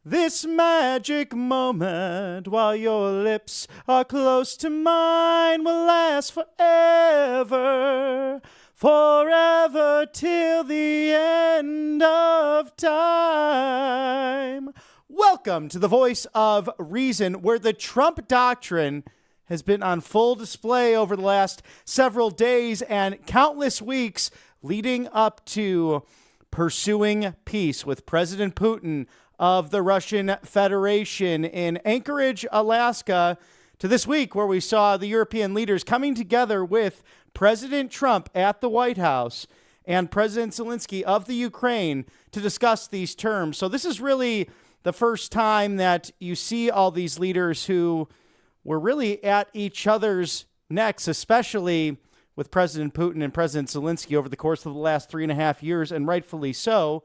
This magic moment, while your lips are close to mine, will last forever, forever till the end of time. Welcome to the Voice of Reason, where the Trump doctrine has been on full display over the last several days and countless weeks leading up to pursuing peace with President Putin of the Russian Federation in Anchorage, Alaska, to this week where we saw the European leaders coming together with President Trump at the White House and President Zelensky of the Ukraine to discuss these terms. So this is really the first time that you see all these leaders who were really at each other's necks, especially with President Putin and President Zelensky over the course of the last 3.5 years, and rightfully so.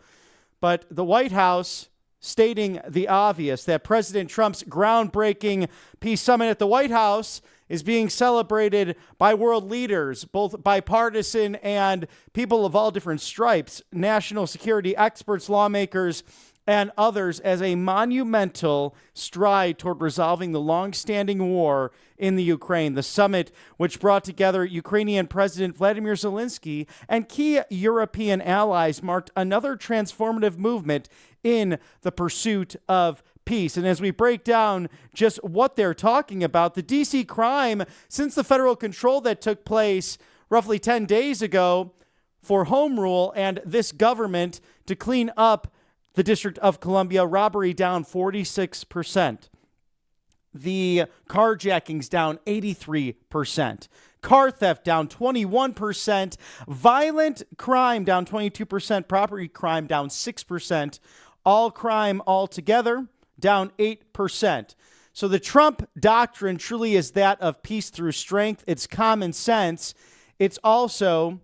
But the White House stating the obvious, that President Trump's groundbreaking peace summit at the White House is being celebrated by world leaders, both bipartisan and people of all different stripes, national security experts, lawmakers, and others, as a monumental stride toward resolving the long-standing war in the Ukraine. The summit, which brought together Ukrainian President Vladimir Zelensky and key European allies, marked another transformative movement in the pursuit of peace. And as we break down just what they're talking about, the D.C. crime since the federal control that took place roughly 10 days ago for home rule and this government to clean up the District of Columbia, robbery down 46%. The carjackings down 83%. Car theft down 21%. Violent crime down 22%. Property crime down 6%. All crime altogether down 8%. So the Trump doctrine truly is that of peace through strength. It's common sense. It's also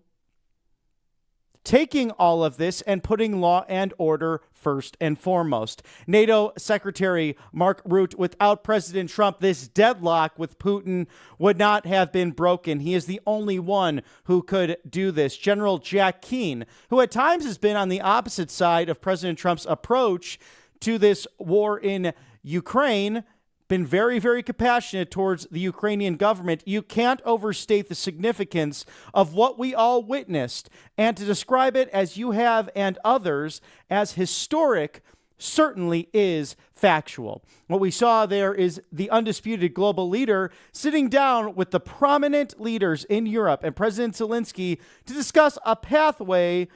taking all of this and putting law and order first and foremost. NATO Secretary Mark Rutte, without President Trump, this deadlock with Putin would not have been broken. He is the only one who could do this. General Jack Keane, who at times has been on the opposite side of President Trump's approach to this war in Ukraine, been very, very compassionate towards the Ukrainian government. You can't overstate the significance of what we all witnessed, and to describe it as you have and others as historic certainly is factual. What we saw there is the undisputed global leader sitting down with the prominent leaders in Europe and President Zelensky to discuss a pathway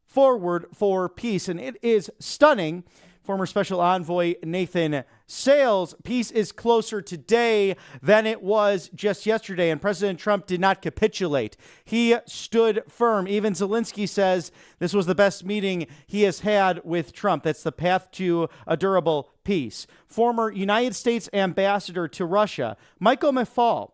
forward for peace, and it is stunning. Former Special Envoy Nathan Sales, peace is closer today than it was just yesterday, and President Trump did not capitulate. He stood firm. Even Zelensky says this was the best meeting he has had with Trump. That's the path to a durable peace. Former United States Ambassador to Russia, Michael McFaul,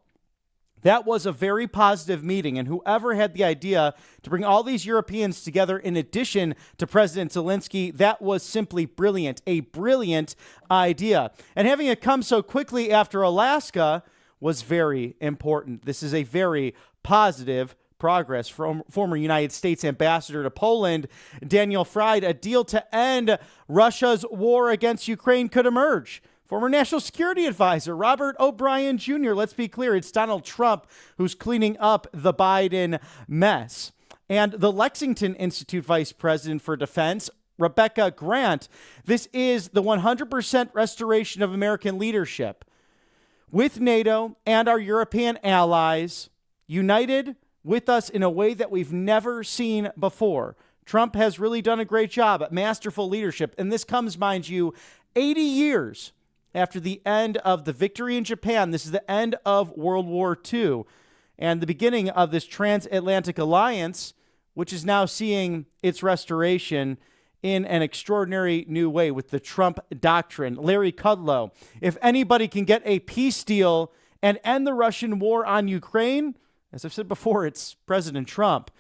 that was a very positive meeting, and whoever had the idea to bring all these Europeans together in addition to President Zelensky, that was simply brilliant, a brilliant idea. And having it come so quickly after Alaska was very important. This is a very positive progress from former United States Ambassador to Poland, Daniel Fried. A deal to end Russia's war against Ukraine could emerge. Former National Security Advisor Robert O'Brien Jr., let's be clear, it's Donald Trump who's cleaning up the Biden mess. And the Lexington Institute Vice President for Defense, Rebecca Grant, this is the 100% restoration of American leadership, with NATO and our European allies united with us in a way that we've never seen before. Trump has really done a great job at masterful leadership, and this comes, mind you, 80 years after the end of the victory in Japan. This is the end of World War II and the beginning of this transatlantic alliance, which is now seeing its restoration in an extraordinary new way with the Trump doctrine. Larry Kudlow, if anybody can get a peace deal and end the Russian war on Ukraine, as I've said before, it's President Trump.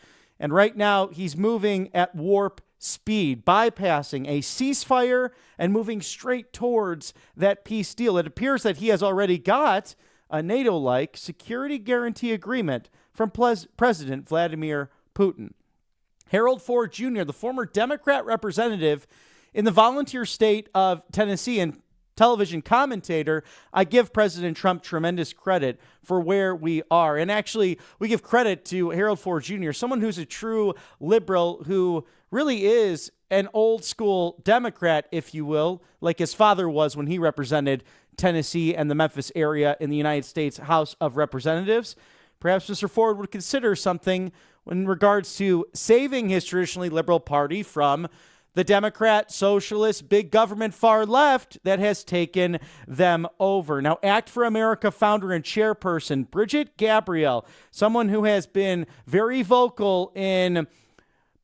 And right now he's moving at warp speed, bypassing a ceasefire and moving straight towards that peace deal. It appears that he has already got a NATO-like security guarantee agreement from President Vladimir Putin. Harold Ford Jr., the former Democrat representative in the volunteer state of Tennessee and television commentator, I give President Trump tremendous credit for where we are. And actually, we give credit to Harold Ford Jr., someone who's a true liberal who really is an old school Democrat, if you will, like his father was when he represented Tennessee and the Memphis area in the United States House of Representatives. Perhaps Mr. Ford would consider something in regards to saving his traditionally liberal party from the Democrat, socialist, big government far left that has taken them over. Now, Act for America founder and chairperson Bridget Gabriel, someone who has been very vocal in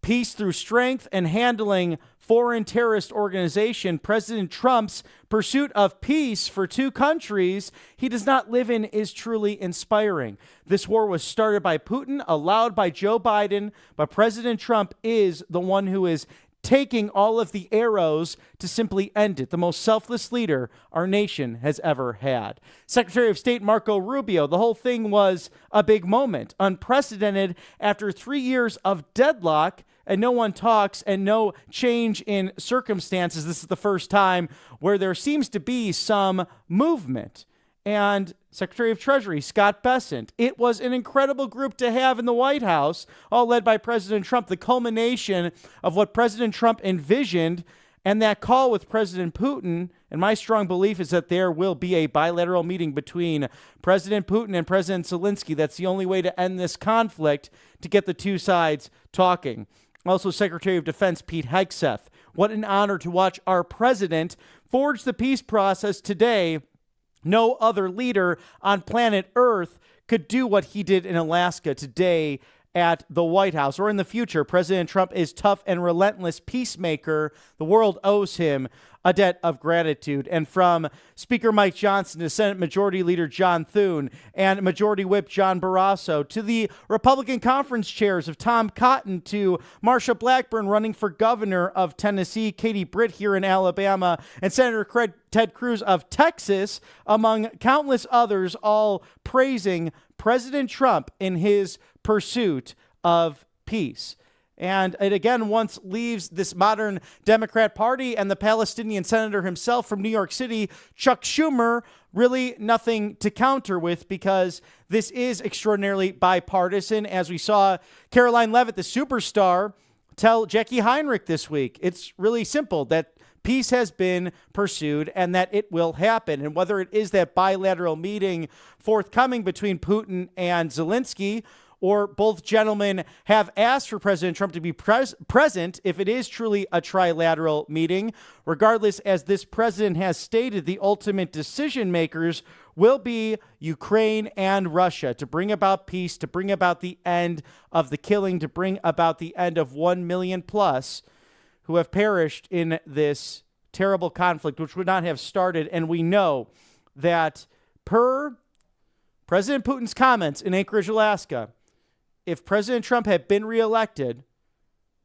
peace through strength and handling foreign terrorist organization President Trump's pursuit of peace for two countries he does not live in is truly inspiring. This war was started by Putin, allowed by Joe Biden, but President Trump is the one who is taking all of the arrows to simply end it, the most selfless leader our nation has ever had. Secretary of State Marco Rubio, the whole thing was a big moment, unprecedented after 3 years of deadlock and no one talks and no change in circumstances. This is the first time where there seems to be some movement. And Secretary of Treasury Scott Bessent. It was an incredible group to have in the White House, all led by President Trump, the culmination of what President Trump envisioned, and that call with President Putin. And my strong belief is that there will be a bilateral meeting between President Putin and President Zelensky. That's the only way to end this conflict, to get the two sides talking. Also, Secretary of Defense Pete Hegseth. What an honor to watch our president forge the peace process today. No other leader on planet Earth could do what he did in Alaska today at the White House. Or in the future, President Trump is tough and relentless peacemaker. The world owes him a debt of gratitude. And from Speaker Mike Johnson to Senate Majority Leader John Thune and Majority Whip John Barrasso to the Republican conference chairs of Tom Cotton to Marsha Blackburn running for governor of Tennessee, Katie Britt here in Alabama, and Senator Ted Cruz of Texas, among countless others, all praising President Trump in his pursuit of peace. And it again once leaves this modern Democrat Party and the Palestinian senator himself from New York City, Chuck Schumer, really nothing to counter with, because this is extraordinarily bipartisan. As we saw Caroline Leavitt, the superstar, tell Jackie Heinrich this week, it's really simple that peace has been pursued and that it will happen. And whether it is that bilateral meeting forthcoming between Putin and Zelensky, or both gentlemen have asked for President Trump to be present if it is truly a trilateral meeting. Regardless, as this president has stated, the ultimate decision makers will be Ukraine and Russia to bring about peace, to bring about the end of the killing, to bring about the end of 1 million plus who have perished in this terrible conflict, which would not have started. And we know that per President Putin's comments in Anchorage, Alaska, if President Trump had been reelected,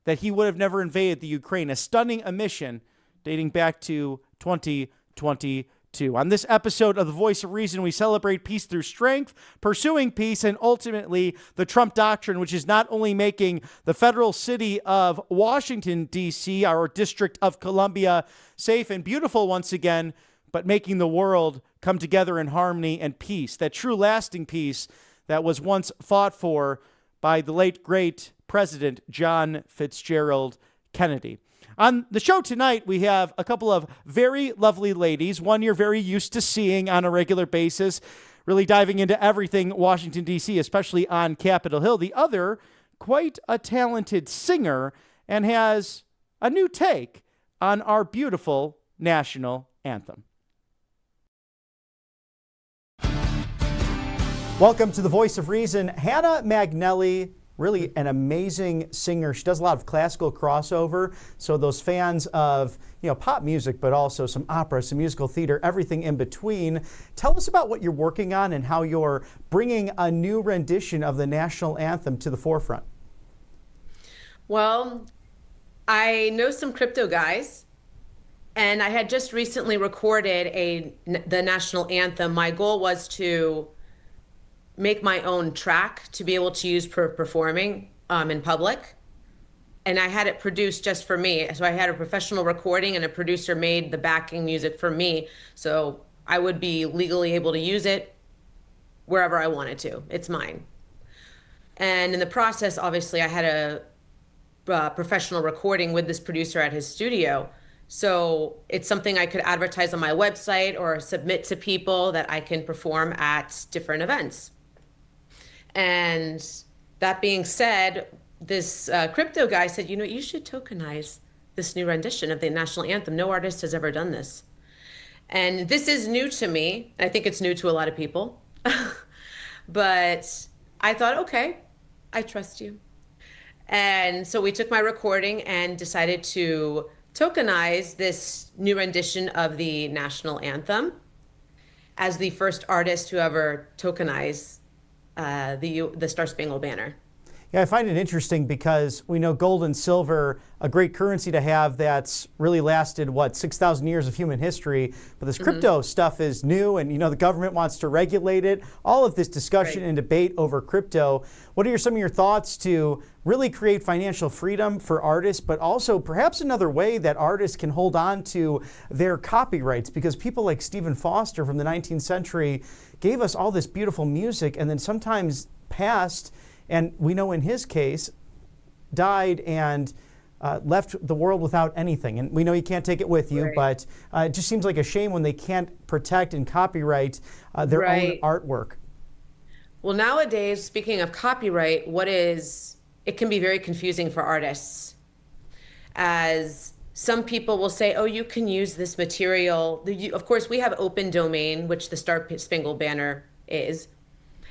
that he would have never invaded the Ukraine, a stunning omission dating back to 2022. On this episode of The Voice of Reason, we celebrate peace through strength, pursuing peace, and ultimately the Trump doctrine, which is not only making the federal city of Washington, D.C., our District of Columbia, safe and beautiful once again, but making the world come together in harmony and peace, that true lasting peace that was once fought for by the late, great President John Fitzgerald Kennedy. On the show tonight, we have a couple of very lovely ladies, one you're very used to seeing on a regular basis, really diving into everything Washington, D.C., especially on Capitol Hill. The other, quite a talented singer, and has a new take on our beautiful national anthem. Welcome to the Voice of Reason. Hannah Magnelli, really an amazing singer. She does a lot of classical crossover. So those fans of, pop music, but also some opera, some musical theater, everything in between. Tell us about what you're working on and how you're bringing a new rendition of the national anthem to the forefront. Well, I know some crypto guys, and I had just recently recorded the national anthem. My goal was to make my own track to be able to use for performing in public. and I had it produced just for me. So I had a professional recording and a producer made the backing music for me. So I would be legally able to use it wherever I wanted to. It's mine. And in the process, obviously, I had a professional recording with this producer at his studio. So it's something I could advertise on my website or submit to people that I can perform at different events. And that being said, this crypto guy said, you know, you should tokenize this new rendition of the national anthem. No artist has ever done this. And this is new to me. I think it's new to a lot of people. But I thought, okay, I trust you. And so we took my recording and decided to tokenize this new rendition of the national anthem as the first artist to ever tokenize the Star Spangled Banner. Yeah, I find it interesting because we know gold and silver, a great currency to have that's really lasted, 6,000 years of human history. But this crypto stuff is new, and the government wants to regulate it. All of this discussion and debate over crypto. What are some of your thoughts to really create financial freedom for artists, but also perhaps another way that artists can hold on to their copyrights? Because people like Stephen Foster from the 19th century gave us all this beautiful music and then sometimes passed, and we know in his case, died and left the world without anything. And we know you can't take it with you, but it just seems like a shame when they can't protect and copyright their own artwork. Well, nowadays, speaking of copyright, it can be very confusing for artists, as some people will say, oh, you can use this material. Of course, we have open domain, which the Star Spangled Banner is.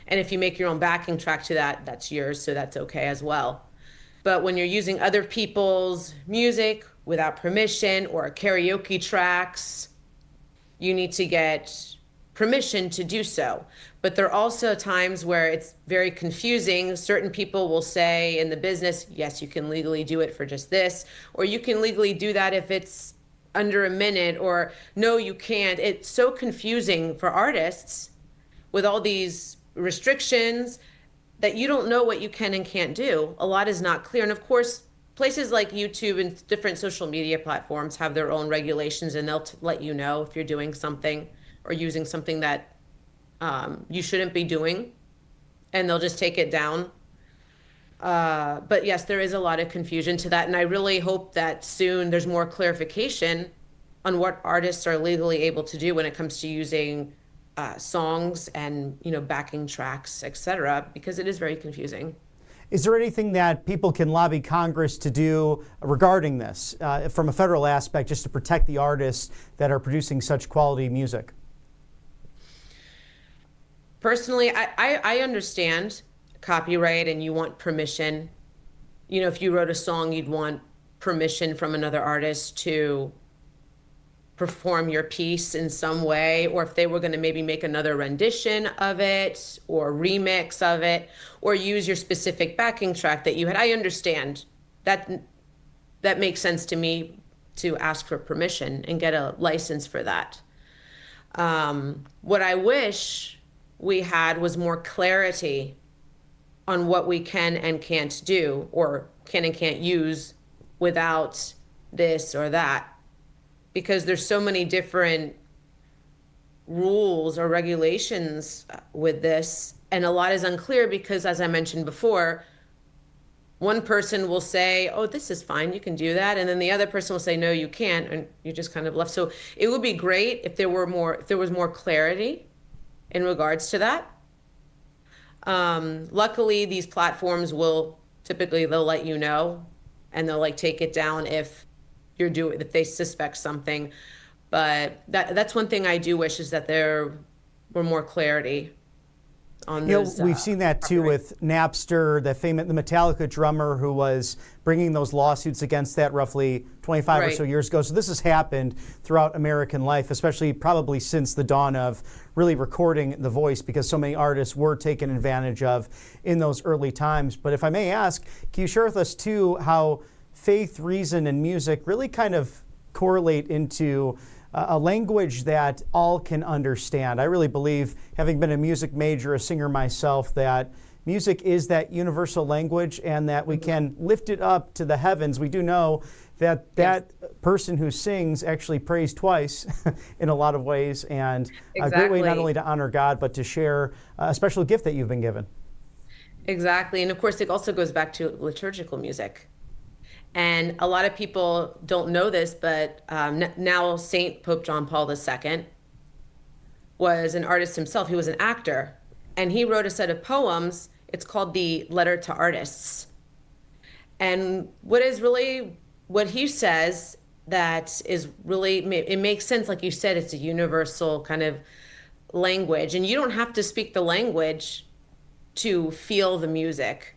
And if you make your own backing track to that, that's yours, so that's okay as well. But when you're using other people's music without permission or karaoke tracks, you need to get permission to do so. But there are also times where it's very confusing. Certain people will say in the business, yes, you can legally do it for just this, or you can legally do that if it's under a minute, or no, you can't. It's so confusing for artists with all these restrictions that you don't know what you can and can't do. A lot is not clear. And of course, places like YouTube and different social media platforms have their own regulations, and they'll let you know if you're doing something or using something that you shouldn't be doing, and they'll just take it down. But yes, there is a lot of confusion to that. And I really hope that soon there's more clarification on what artists are legally able to do when it comes to using songs and backing tracks, etc., because it is very confusing. Is there anything that people can lobby Congress to do regarding this from a federal aspect, just to protect the artists that are producing such quality music? Personally, I understand copyright and you want permission. If you wrote a song, you'd want permission from another artist to perform your piece in some way, or if they were going to maybe make another rendition of it or remix of it or use your specific backing track that you had. I understand that makes sense to me, to ask for permission and get a license for that. What I wish we had was more clarity on what we can and can't do, or can and can't use without this or that. Because there's so many different rules or regulations with this, and a lot is unclear because, as I mentioned before, one person will say, oh, this is fine, you can do that, and then the other person will say, no, you can't, and you're just kind of left. So it would be great if there was more clarity in regards to that. Luckily, these platforms they'll let you know, and they'll take it down if they suspect something. But that's one thing I do wish, is that there were more clarity on those. We've seen that too with Napster, the Metallica drummer who was bringing those lawsuits against that roughly 25 or so years ago. So this has happened throughout American life, especially probably since the dawn of really recording the voice, because so many artists were taken advantage of in those early times. But if I may ask, can you share with us too how faith, reason, and music really kind of correlate into a language that all can understand? I really believe, having been a music major, a singer myself, that music is that universal language and that we can lift it up to the heavens. We do know that that person who sings actually prays twice in a lot of ways, and a great way not only to honor God, but to share a special gift that you've been given. Exactly. And of course, it also goes back to liturgical music. And a lot of people don't know this, but now Saint Pope John Paul II was an artist himself. He was an actor, and he wrote a set of poems. It's called the Letter to Artists. And what he says that is really, it makes sense. Like you said, it's a universal kind of language, and you don't have to speak the language to feel the music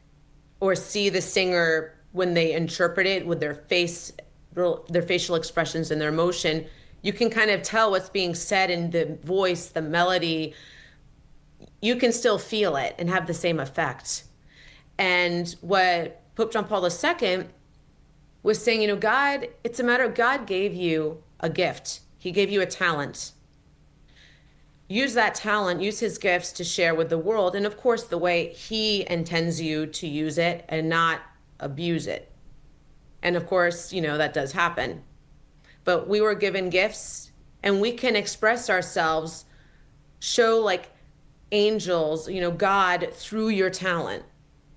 or see the singer when they interpret it with their facial expressions and their emotion. You can kind of tell what's being said in the voice, the melody. You can still feel it and have the same effect. And what Pope John Paul II was saying, God, it's a matter of God gave you a gift. He gave you a talent. Use that talent, use his gifts to share with the world. And of course, the way he intends you to use it and not abuse it. And of course, that does happen. But we were given gifts, and we can express ourselves, show like angels, God through your talent.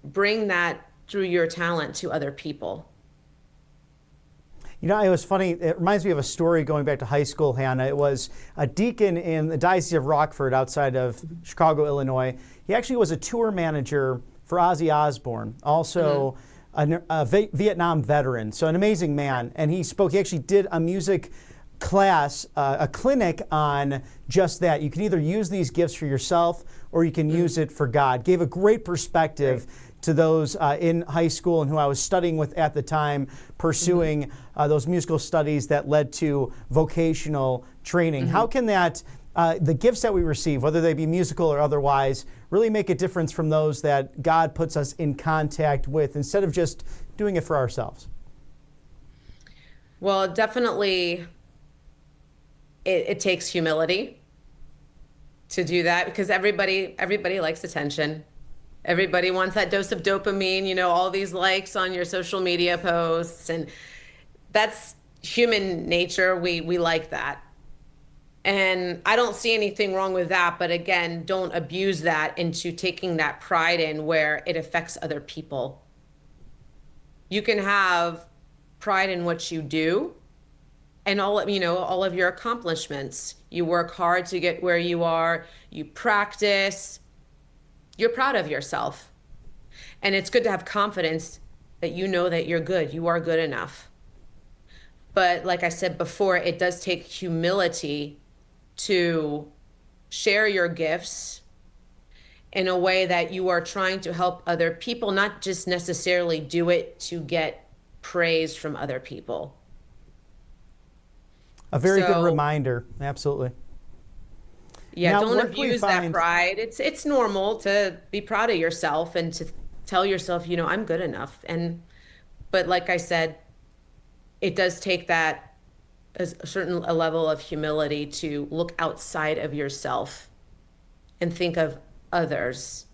Bring that through your talent to other people. It was funny. It reminds me of a story going back to high school, Hannah. It was a deacon in the Diocese of Rockford outside of Chicago, Illinois. He actually was a tour manager for Ozzy Osbourne, also a Vietnam veteran, so an amazing man. And he actually did a music class, a clinic on just that. You can either use these gifts for yourself or you can use it for God. Gave a great perspective to those in high school and who I was studying with at the time, pursuing those musical studies that led to vocational training. How can the gifts that we receive, whether they be musical or otherwise, really make a difference from those that God puts us in contact with instead of just doing it for ourselves? Well, definitely it takes humility to do that, because everybody likes attention. Everybody wants that dose of dopamine, all these likes on your social media posts, and that's human nature. We like that. And I don't see anything wrong with that, but again, don't abuse that into taking that pride in where it affects other people. You can have pride in what you do and all of your accomplishments. You work hard to get where you are, you practice, you're proud of yourself. And it's good to have confidence that that you're good, you are good enough. But like I said before, it does take humility to share your gifts in a way that you are trying to help other people, not just necessarily do it to get praise from other people. A very good reminder, absolutely. Yeah, now, don't abuse that pride. It's normal to be proud of yourself and to tell yourself, I'm good enough. But like I said, it does take that a level of humility to look outside of yourself and think of others.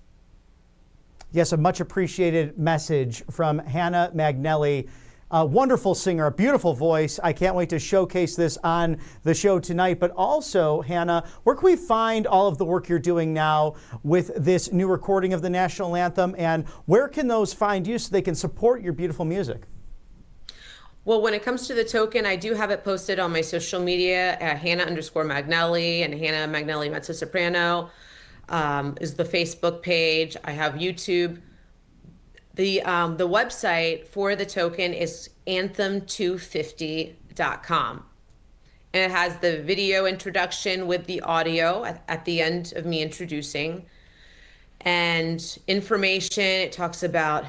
Yes, a much appreciated message from Hannah Magnelli, a wonderful singer, a beautiful voice. I can't wait to showcase this on the show tonight. But also, Hannah, where can we find all of the work you're doing now with this new recording of the national anthem, and where can those find you so they can support your beautiful music? Well, when it comes to the token, I do have it posted on my social media at Hannah_Magnelli, and Hannah Magnelli mezzo-soprano is the Facebook page. I have YouTube. The website for the token is anthem250.com. And it has the video introduction with the audio at the end of me introducing. And information, it talks about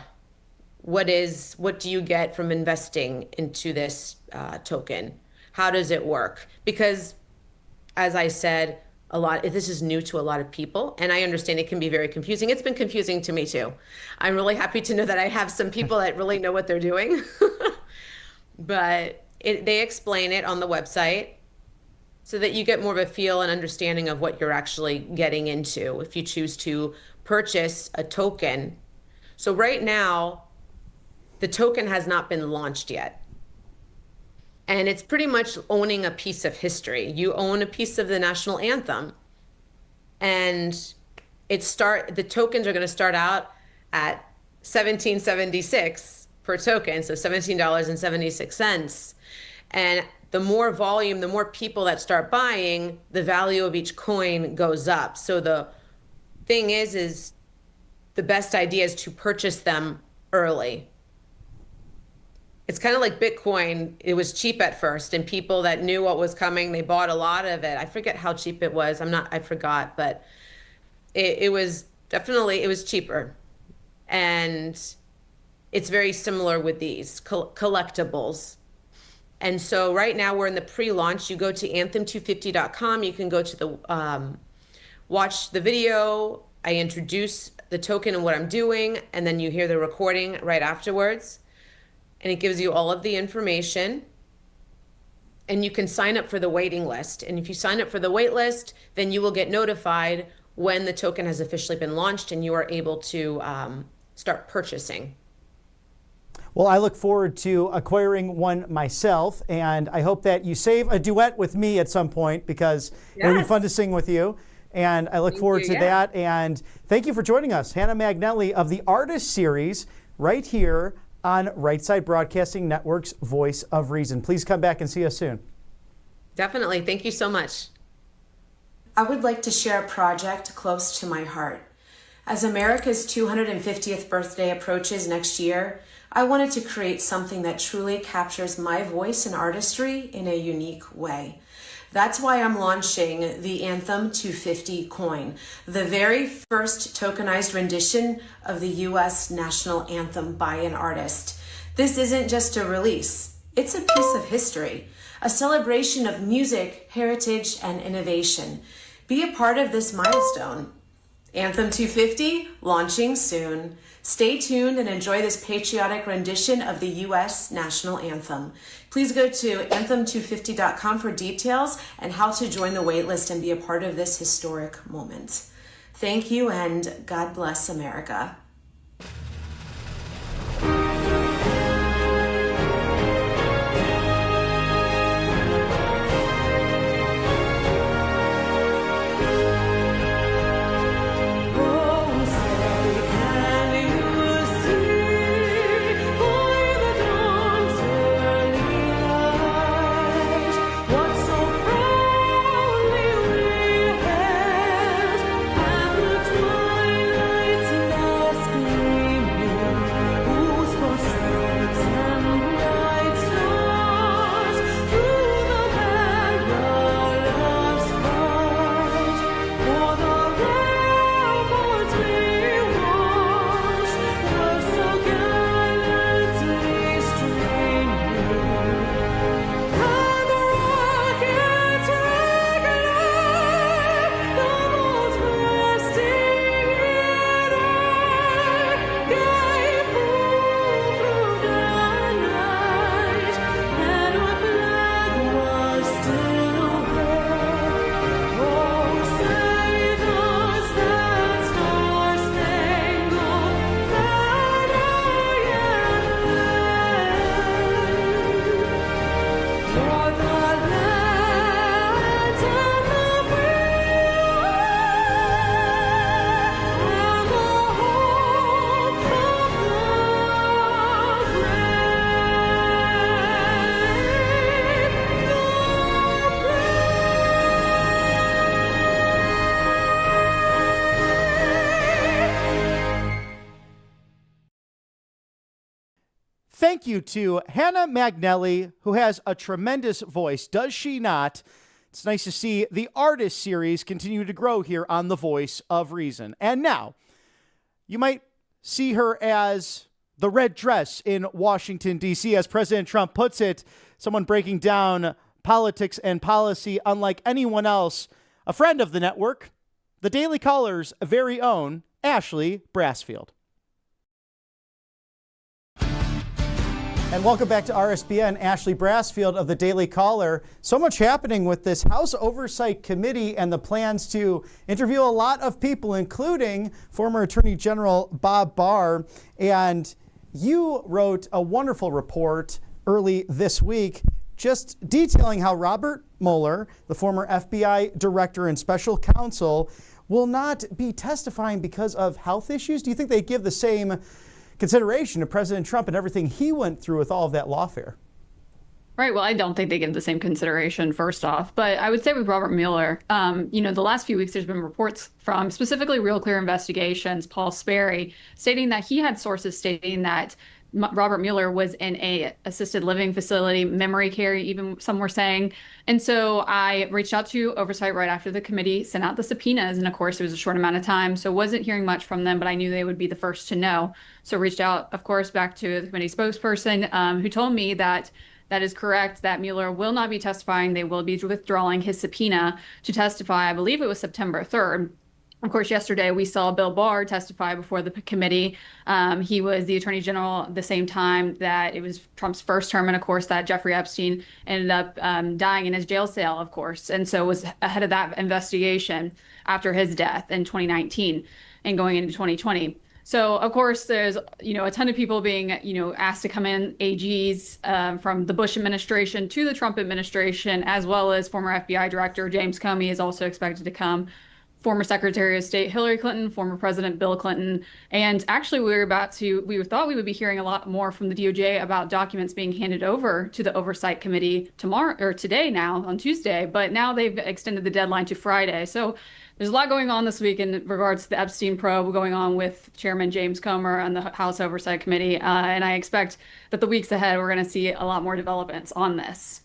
what do you get from investing into this token? How does it work? Because, as I said, this is new to a lot of people, and I understand it can be very confusing. It's been confusing to me too. I'm really happy to know that I have some people that really know what they're doing. But they explain it on the website so that you get more of a feel and understanding of what you're actually getting into if you choose to purchase a token. So right now, the token has not been launched yet. And it's pretty much owning a piece of history. You own a piece of the national anthem. And the tokens are going to start out at $17.76 per token, so $17.76. And the more volume, the more people that start buying, the value of each coin goes up. So the thing is the best idea is to purchase them early. It's kind of like Bitcoin. It was cheap at first, and people that knew what was coming, they bought a lot of it. I forget how cheap it was. I forgot, but it was cheaper. And it's very similar with these collectibles. And so right now we're in the pre-launch. You go to anthem250.com. You can go to the watch the video. I introduce the token and what I'm doing, and then you hear the recording right afterwards. And it gives you all of the information. And you can sign up for the waiting list. And if you sign up for the wait list, then you will get notified when the token has officially been launched and you are able to start purchasing. Well, I look forward to acquiring one myself, and I hope that you save a duet with me at some point, because it would be fun to sing with you. And I look forward to that. And thank you for joining us, Hannah Magnelli of the Artist Series, right here on Right Side Broadcasting Network's Voice of Reason. Please come back and see us soon. Definitely. Thank you so much. I would like to share a project close to my heart. As America's 250th birthday approaches next year, I wanted to create something that truly captures my voice and artistry in a unique way. That's why I'm launching the Anthem 250 coin, the very first tokenized rendition of the U.S. national anthem by an artist. This isn't just a release, it's a piece of history, a celebration of music, heritage, and innovation. Be a part of this milestone. Anthem 250, launching soon. Stay tuned and enjoy this patriotic rendition of the U.S. national anthem. Please go to anthem250.com for details and how to join the waitlist and be a part of this historic moment. Thank you, and God bless America. Thank you to Hannah Magnelli, who has a tremendous voice, does she not? It's nice to see the Artist Series continue to grow here on the Voice of Reason. And now, you might see her as the red dress in Washington, D.C., as President Trump puts it, someone breaking down politics and policy unlike anyone else. A friend of the network, the Daily Caller's very own Ashley Brasfield. And welcome back to RSBN. Ashley Brasfield of the Daily Caller. So much happening with this House Oversight Committee and the plans to interview a lot of people, including former Attorney General Bob Barr. And you wrote a wonderful report early this week just detailing how Robert Mueller, the former FBI director and special counsel, will not be testifying because of health issues. Do you think they give the same consideration to President Trump and everything he went through with all of that lawfare? Right. Well, I don't think they give the same consideration, first off. But I would say with Robert Mueller, the last few weeks, there's been reports from specifically Real Clear Investigations, Paul Sperry, stating that he had sources stating that Robert Mueller was in a assisted living facility, memory care, even some were saying. And so I reached out to Oversight right after the committee sent out the subpoenas. And of course, it was a short amount of time, so wasn't hearing much from them, but I knew they would be the first to know. So reached out, of course, back to the committee spokesperson who told me that that is correct, that Mueller will not be testifying. They will be withdrawing his subpoena to testify. I believe it was September 3rd. Of course, yesterday we saw Bill Barr testify before the committee. He was the Attorney General at the same time that it was Trump's first term, and of course that Jeffrey Epstein ended up dying in his jail cell, of course, and so was ahead of that investigation after his death in 2019 and going into 2020. So, of course, there's, a ton of people being, asked to come in, AGs from the Bush administration to the Trump administration, as well as former FBI Director James Comey is also expected to come. Former Secretary of State Hillary Clinton, former President Bill Clinton. And actually, we thought we would be hearing a lot more from the DOJ about documents being handed over to the Oversight Committee today now on Tuesday, but now they've extended the deadline to Friday. So there's a lot going on this week in regards to the Epstein probe going on with Chairman James Comer and the House Oversight Committee. And I expect that the weeks ahead, we're going to see a lot more developments on this.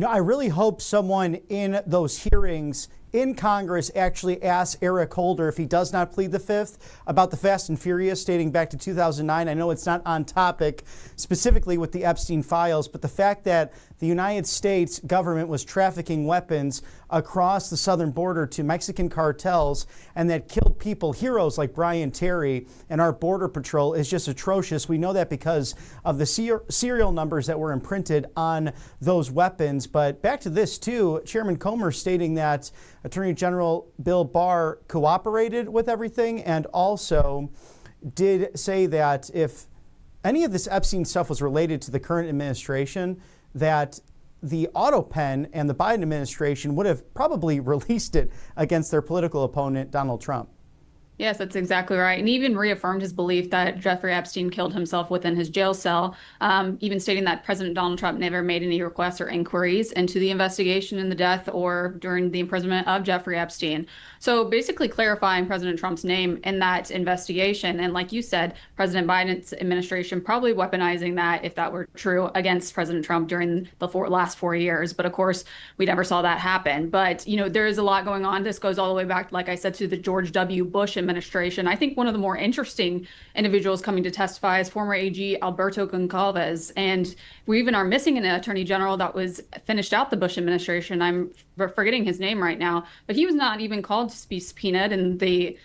I really hope someone in those hearings in Congress actually asks Eric Holder, if he does not plead the Fifth, about the Fast and Furious dating back to 2009. I know it's not on topic specifically with the Epstein files, but the fact that the United States government was trafficking weapons across the southern border to Mexican cartels and that killed people, heroes like Brian Terry and our Border Patrol, is just atrocious. We know that because of the serial numbers that were imprinted on those weapons. But back to this, too, Chairman Comer stating that Attorney General Bill Barr cooperated with everything and also did say that if any of this Epstein stuff was related to the current administration, that the auto pen and the Biden administration would have probably released it against their political opponent, Donald Trump. Yes, that's exactly right. And even reaffirmed his belief that Jeffrey Epstein killed himself within his jail cell, even stating that President Donald Trump never made any requests or inquiries into the investigation in the death or during the imprisonment of Jeffrey Epstein. So basically clarifying President Trump's name in that investigation. And like you said, President Biden's administration probably weaponizing that, if that were true, against President Trump during the last 4 years. But of course, we never saw that happen. But, there is a lot going on. This goes all the way back, like I said, to the George W. Bush administration. I think one of the more interesting individuals coming to testify is former AG Alberto Goncalves. And we even are missing an attorney general that was finished out the Bush administration. I'm forgetting his name right now, but he was not even called to be subpoenaed. And the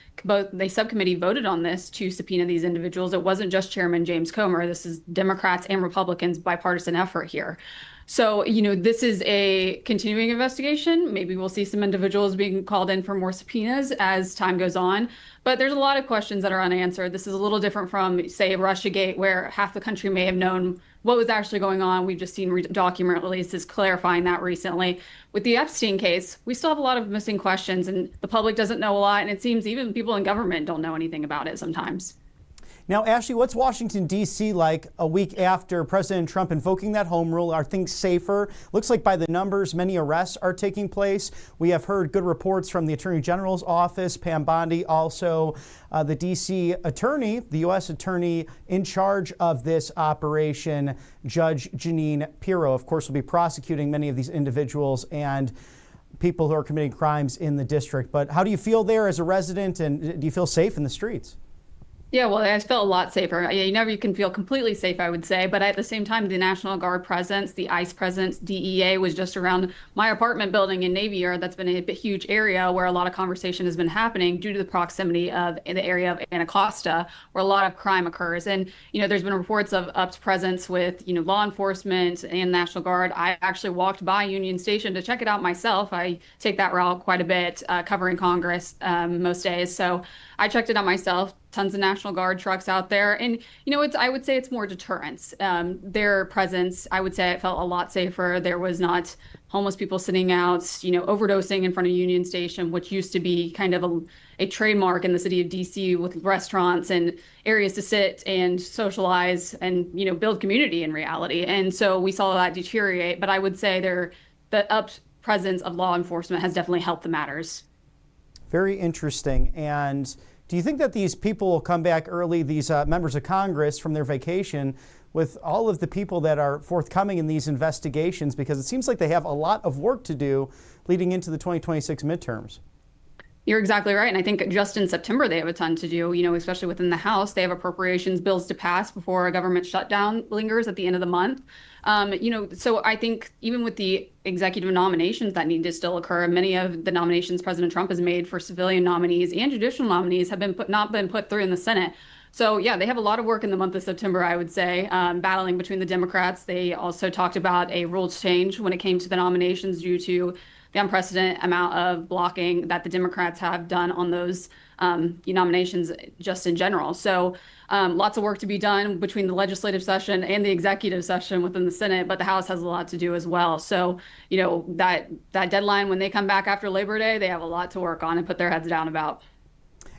subcommittee voted on this to subpoena these individuals. It wasn't just Chairman James Comer. This is Democrats and Republicans' bipartisan effort here. So, this is a continuing investigation. Maybe we'll see some individuals being called in for more subpoenas as time goes on. But there's a lot of questions that are unanswered. This is a little different from, say, Russiagate, where half the country may have known what was actually going on. We've just seen document releases clarifying that recently. With the Epstein case, we still have a lot of missing questions, and the public doesn't know a lot. And it seems even people in government don't know anything about it sometimes. Now, Ashley, what's Washington, D.C. like a week after President Trump invoking that home rule? Are things safer? Looks like by the numbers, many arrests are taking place. We have heard good reports from the Attorney General's office, Pam Bondi, also the D.C. attorney, the U.S. attorney in charge of this operation, Judge Jeanine Pirro, of course, will be prosecuting many of these individuals and people who are committing crimes in the district. But how do you feel there as a resident, and do you feel safe in the streets? Yeah, well, I felt a lot safer. You never you can feel completely safe, I would say. But at the same time, the National Guard presence, the ICE presence, DEA was just around my apartment building in Navy Yard. That's been a huge area where a lot of conversation has been happening due to the proximity of in the area of Anacostia, where a lot of crime occurs. And, there's been reports of upped presence with, law enforcement and National Guard. I actually walked by Union Station to check it out myself. I take that route quite a bit, covering Congress most days. So I checked it out myself. Tons of National Guard trucks out there. And, I would say it's more deterrence. Their presence, I would say I felt a lot safer. There was not homeless people sitting out, overdosing in front of Union Station, which used to be kind of a trademark in the city of DC with restaurants and areas to sit and socialize and, build community in reality. And so we saw that deteriorate. But I would say the up presence of law enforcement has definitely helped the matters. Very interesting. And do you think that these people will come back early, these members of Congress from their vacation, with all of the people that are forthcoming in these investigations? Because it seems like they have a lot of work to do leading into the 2026 midterms. You're exactly right. And I think just in September, they have a ton to do, especially within the House. They have appropriations bills to pass before a government shutdown lingers at the end of the month. So I think even with the executive nominations that need to still occur, many of the nominations President Trump has made for civilian nominees and judicial nominees have not been put through in the Senate. So, yeah, they have a lot of work in the month of September, I would say, battling between the Democrats. They also talked about a rules change when it came to the nominations due to the unprecedented amount of blocking that the Democrats have done on those nominations just in general. So lots of work to be done between the legislative session and the executive session within the Senate, but the House has a lot to do as well. So, that deadline, when they come back after Labor Day, they have a lot to work on and put their heads down about.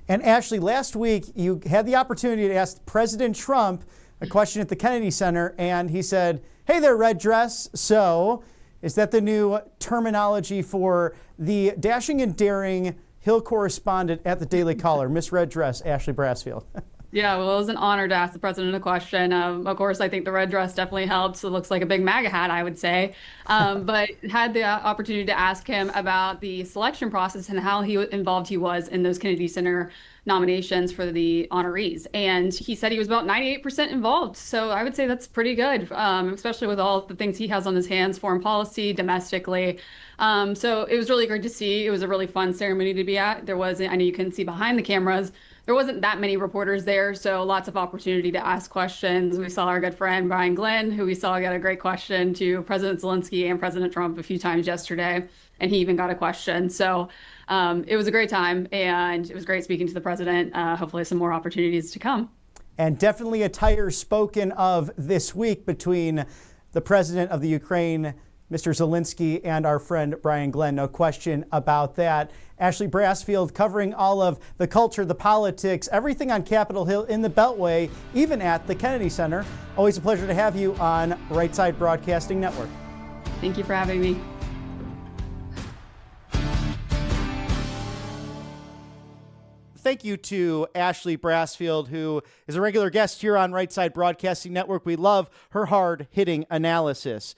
And Ashley, last week you had the opportunity to ask President Trump a question at the Kennedy Center, and he said, "Hey there, red dress." So is that the new terminology for the dashing and daring Hill correspondent at the Daily Caller, Miss Red Dress, Ashley Brasfield? Yeah, well, it was an honor to ask the president a question. Of course, I think the red dress definitely helps. It looks like a big MAGA hat, I would say. But had the opportunity to ask him about the selection process and how involved he was in those Kennedy Center nominations for the honorees. And he said he was about 98% involved. So I would say that's pretty good, especially with all the things he has on his hands, foreign policy, domestically. So it was really great to see. It was a really fun ceremony to be at. I know you couldn't see behind the cameras. There wasn't that many reporters there, so lots of opportunity to ask questions. We saw our good friend Brian Glenn, who we saw got a great question to President Zelensky and President Trump a few times yesterday, and he even got a question. So it was a great time, and it was great speaking to the president. Hopefully some more opportunities to come. And definitely a tire spoken of this week between the president of the Ukraine, Mr. Zelensky, and our friend Brian Glenn. No question about that. Ashley Brasfield covering all of the culture, the politics, everything on Capitol Hill, in the Beltway, even at the Kennedy Center. Always a pleasure to have you on Right Side Broadcasting Network. Thank you for having me. Thank you to Ashley Brasfield, who is a regular guest here on Right Side Broadcasting Network. We love her hard-hitting analysis.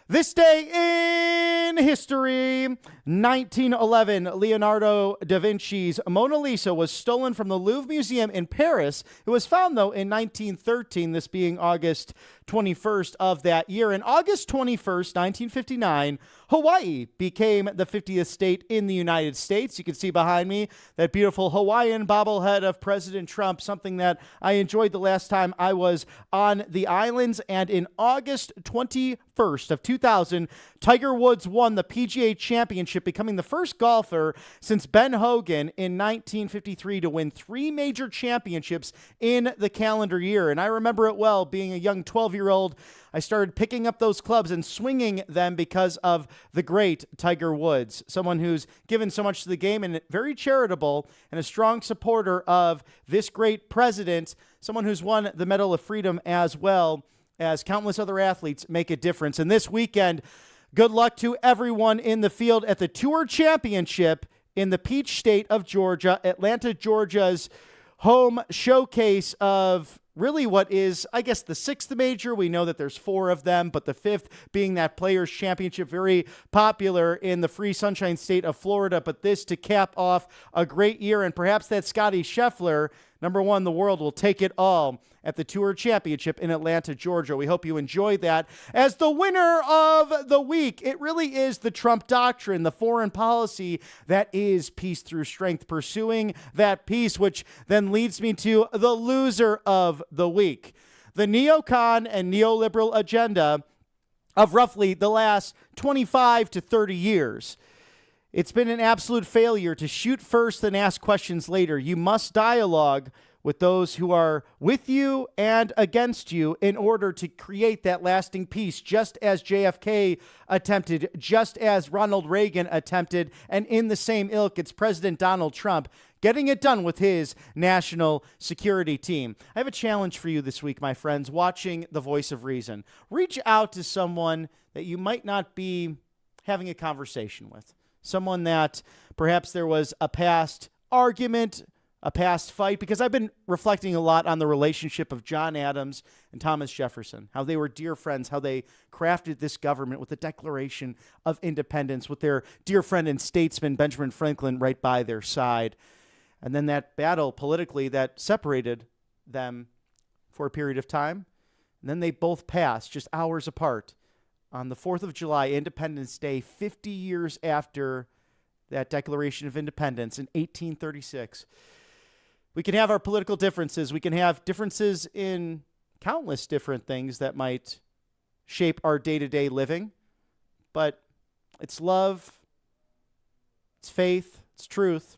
This day in history, 1911, Leonardo da Vinci's Mona Lisa was stolen from the Louvre Museum in Paris. It was found, though, in 1913, this being August 21st of that year. And August 21st, 1959, Hawaii became the 50th state in the United States. You can see behind me that beautiful Hawaiian bobblehead of President Trump, something that I enjoyed the last time I was on the islands. And in August 21st of 2000, Tiger Woods won the PGA Championship, becoming the first golfer since Ben Hogan in 1953 to win 3 major championships in the calendar year. And I remember it well, being a young 12-year-old. I started picking up those clubs and swinging them because of the great Tiger Woods, someone who's given so much to the game and very charitable and a strong supporter of this great president, someone who's won the Medal of Freedom as well as countless other athletes make a difference. And this weekend, good luck to everyone in the field at the Tour Championship in the Peach State of Georgia, Atlanta, Georgia's home showcase of really what is, I guess, the 6th major. We know that there's 4 of them, but the 5th being that Players Championship, very popular in the free sunshine state of Florida. But this to cap off a great year, and perhaps that Scotty Scheffler Number one, the world will take it all at the Tour Championship in Atlanta, Georgia. We hope you enjoyed that. As the winner of the week, it really is the Trump doctrine, the foreign policy that is peace through strength, pursuing that peace, which then leads me to the loser of the week. The neocon and neoliberal agenda of roughly the last 25 to 30 years. It's been an absolute failure to shoot first and ask questions later. You must dialogue with those who are with you and against you in order to create that lasting peace, just as JFK attempted, just as Ronald Reagan attempted, and in the same ilk, it's President Donald Trump getting it done with his national security team. I have a challenge for you this week, my friends, watching The Voice of Reason. Reach out to someone that you might not be having a conversation with, someone that perhaps there was a past argument, a past fight, because I've been reflecting a lot on the relationship of John Adams and Thomas Jefferson, how they were dear friends, how they crafted this government with the Declaration of Independence, with their dear friend and statesman Benjamin Franklin right by their side. And then that battle politically that separated them for a period of time. And then they both passed just hours apart on the 4th of July, Independence Day, 50 years after that Declaration of Independence in 1836. We can have our political differences. We can have differences in countless different things that might shape our day-to-day living. But it's love, it's faith, it's truth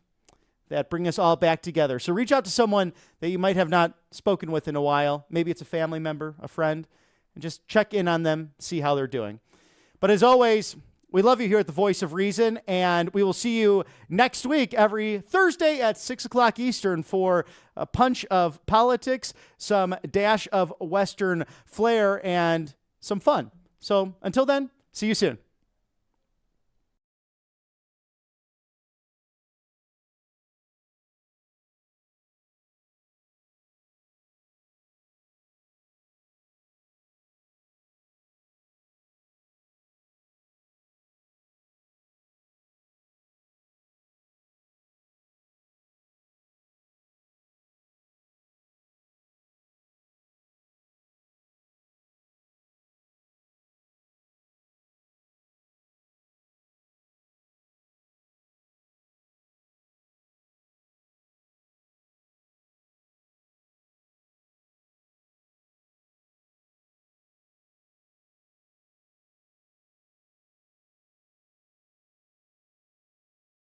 that bring us all back together. So reach out to someone that you might have not spoken with in a while. Maybe it's a family member, a friend, and just check in on them, see how they're doing. But as always, we love you here at the Voice of Reason, and we will see you next week every Thursday at 6 o'clock Eastern for a punch of politics, some dash of Western flair, and some fun. So until then, see you soon.